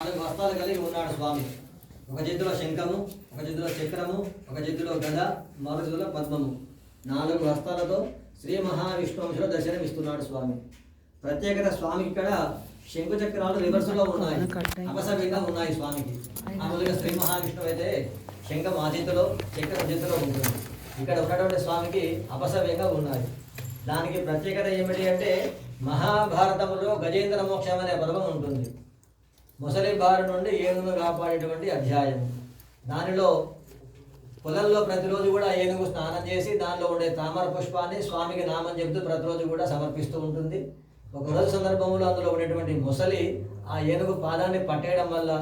నాలుగు వస్త్రాలు కలిగి ఉన్నాడు స్వామి. ఒక చేతిలో శంఖము, ఒక చేతిలో చక్రము, ఒక చేతిలో గద, మరో చేతిలో పద్మము. 4 వస్త్రాలతో శ్రీ మహావిష్ణువంశులో దర్శనమిస్తున్నాడు స్వామి. ప్రత్యేకత స్వామికి ఇక్కడ శంకు చక్రాలు రివర్స్లో ఉన్నాయి, అపసవ్యంగా ఉన్నాయి స్వామికి. మామూలుగా శ్రీ మహావిష్ణువు అయితే శంఖం ఆ చేతిలో, చక్రం చేతిలో ఉంటుంది. ఇక్కడ ఉన్నటువంటి స్వామికి అపసవ్యంగా ఉన్నాయి. దానికి ప్రత్యేకత ఏమిటి అంటే మహాభారతంలో గజేంద్ర మోక్షం అనే పర్వం ఉంటుంది. ముసలి బారి నుండి ఏనుగును కాపాడేటువంటి అధ్యాయం. దానిలో పొలంలో ప్రతిరోజు కూడా ఏనుగు స్నానం చేసి దానిలో ఉండే తామర పుష్పాన్ని స్వామికి నామం చెబుతూ ప్రతిరోజు కూడా సమర్పిస్తూ ఉంటుంది. ఒకరోజు సందర్భంలో అందులో ఉండేటువంటి ముసలి ఆ ఏనుగు పాదాన్ని పట్టేయడం వల్ల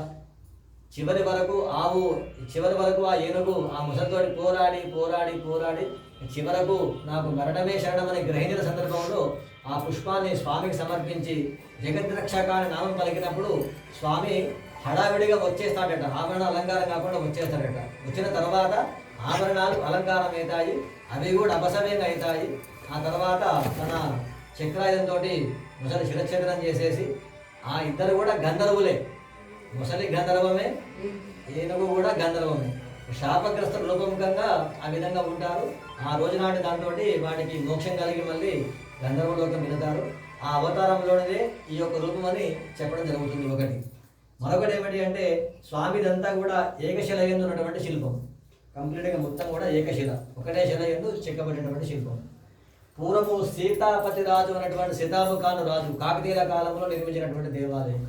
చివరి వరకు ఆ ఏనుగు ఆ ముసలితోటి పోరాడి చివరకు నాకు మరణమే శరణమని గ్రహించిన సందర్భంలో ఆ పుష్పాన్ని స్వామికి సమర్పించి జగద్రక్షకాన్ని నామం పలికినప్పుడు స్వామి హడావిడిగా వచ్చేస్తాడట. ఆభరణ అలంకారం కాకుండా వచ్చేస్తాడట. వచ్చిన తర్వాత ఆభరణాలు అలంకారం అవుతాయి, అవి కూడా అపసవ్యంగా అవుతాయి. ఆ తర్వాత తన చక్రాయుధంతో ముసలి శిరఛేదనం చేసేసి ఆ ఇద్దరు కూడా గంధర్వులే. ముసలి గంధర్వమే, ఏనుగు కూడా గంధర్వమే. శాపగ్రస్త రూపముఖంగా ఆ విధంగా ఉంటారు. ఆ రోజు నాటి దాంతో వాటికి మోక్షం కలిగి మళ్ళీ గంధర్వలోకం వెళతారు. ఆ అవతారంలోనే ఈ యొక్క రూపం అని చెప్పడం జరుగుతుంది. ఒకటి. మరొకటి ఏమిటి అంటే స్వామిదంతా కూడా ఏకశిల యందు ఉన్నటువంటి శిల్పం. కంప్లీట్గా మొత్తం కూడా ఏకశిల, ఒకటే శిల యందు చెక్కబడినటువంటి శిల్పం. పూర్వము సీతాపతి రాజు అనేటువంటి సీతాముఖాను రాజు కాకతీయుల కాలంలో నిర్మించినటువంటి దేవాలయం.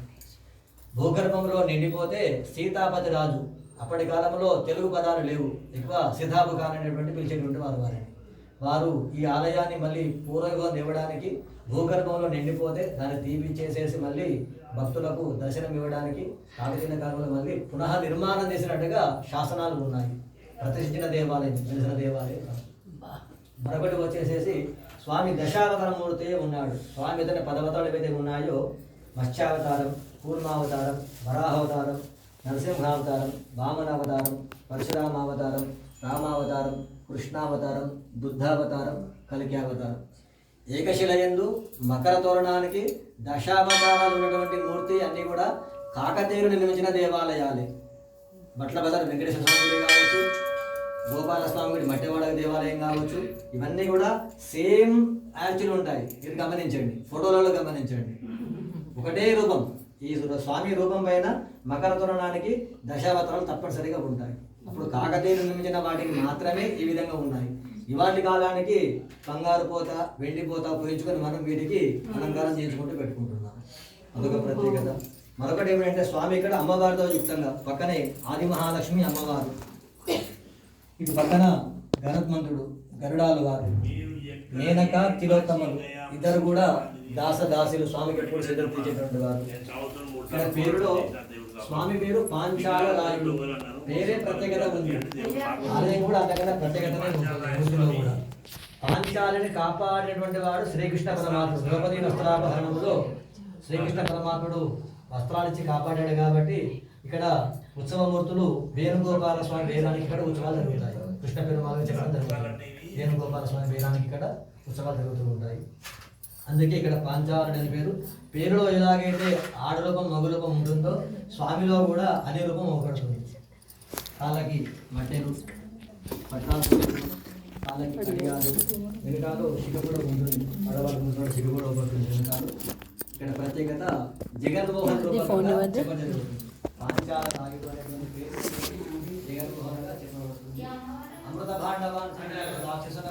భూగర్భంలో నిండిపోతే సీతాపతి రాజు, అప్పటి కాలంలో తెలుగు పదాలు లేవు, ఎక్కువ సీతాముఖాన్ అనేటువంటి పిలిచేటువంటి వారు ఈ ఆలయాన్ని మళ్ళీ పూర్వగా ఇవ్వడానికి భూగర్భంలో నిండిపోతే దాన్ని తీపిచ్చేసేసి మళ్ళీ భక్తులకు దర్శనం ఇవ్వడానికి కాకతీయ కాలంలో మళ్ళీ పునః నిర్మాణం చేసినట్టుగా శాసనాలు ఉన్నాయి. ప్రతిష్ఠించిన దేవాలయం, తెలిసిన దేవాలయం. మరొకటి వచ్చేసేసి స్వామి దశావతార మూర్తి ఉన్నాడు. స్వామి ఏదైనా 10 అవతారాలు ఏవైతే ఉన్నాయో మత్స్యావతారం, కూర్మావతారం, వరాహావతారం, నరసింహావతారం, వామనావతారం, పరశురామావతారం, రామావతారం, కృష్ణావతారం, బుద్ధావతారం, కలికావతారం. ఏకశిలయందు మకర తోరణానికి దశావతారాలు ఉన్నటువంటి మూర్తి అన్నీ కూడా కాకతీయులు నిర్మించిన దేవాలయాలే. బట్ల బజార్ వెంకటేశ్వర స్వామి గుడి కావచ్చు, గోపాలస్వామి గుడి మట్టివాడ దేవాలయం కావచ్చు, ఇవన్నీ కూడా సేమ్ యాక్చువల్ ఉంటాయి. ఇది గమనించండి, ఫోటోలలో గమనించండి. ఒకటే రూపం. ఈ స్వామి రూపం పైన మకర తోరణానికి దశావతారాలు తప్పనిసరిగా ఉంటాయి. అప్పుడు కాకతీయులు నిర్మించిన వాటికి మాత్రమే ఈ విధంగా ఉన్నాయి. ఇవాటి కాలానికి బంగారు పోత, వెండి పోత ఉపయోగించుకొని మనం వీటికి అలంకారం చేసుకుంటూ పెట్టుకుంటున్నాం. అదొక ప్రత్యేకత. మరొకటి ఏమిటంటే స్వామి ఇక్కడ అమ్మవారితో యుక్తంగా పక్కనే ఆది మహాలక్ష్మి అమ్మవారు, ఇటు పక్కన గరుత్మంతుడు, గరుడాలు వారు, మేనక, తిలోత్తమలు ఇద్దరు కూడా దాసులు స్వామికి ఎప్పుడు సిద్ధం తీసేటువంటి వారు. ఇక్కడ పేరులో స్వామి పేరు పాంచాల రాయుడు, వేరే ప్రత్యేకత ఉంది. ఆలయం కూడా అంతకన్నా ప్రత్యేకతనే ఉంటుంది. కూడా పాంచాలని కాపాడినటువంటి వాడు శ్రీకృష్ణ పరమాత్ముడు. ద్రౌపది వస్త్రాపహరణంలో శ్రీకృష్ణ పరమాత్ముడు వస్త్రాలిచ్చి కాపాడాడు కాబట్టి ఇక్కడ ఉత్సవమూర్తులు వేణుగోపాల స్వామి వేదానికి ఇక్కడ ఉత్సవాలు జరుగుతాయి. కృష్ణ పెరుమాళ్ చెప్పడం జరుగుతుంది. వేణుగోపాల స్వామి వేదానికి ఇక్కడ ఉత్సవాలు జరుగుతూ ఉంటాయి. అందుకే ఇక్కడ పాంచాలని అని పేరు. పేరులో ఎలాగైతే ఆడరూపం మగరూపం ఉంటుందో స్వామిలో కూడా అదే రూపం ఒకడుతుంది. కాళ్ళకి మట్టెలు, పట్టాలు, కాళ్ళకి కడియాలు, వెనుకాలు సిగ్గు కూడా ఉంటుంది. ఆడవాళ్ళు ముందు సిగ్గు కూడా ఒకటి వెనుకాలు. ఇక్కడ ప్రత్యేకత జగన్మోహన్ రూపంగా చెప్పబడుతుంది. పాంచాల నాయుడు అనేటువంటి పేరు జగన్మోహన్గా చెప్పబడుతుంది. అమృత భాండవాన్ రాక్షసుల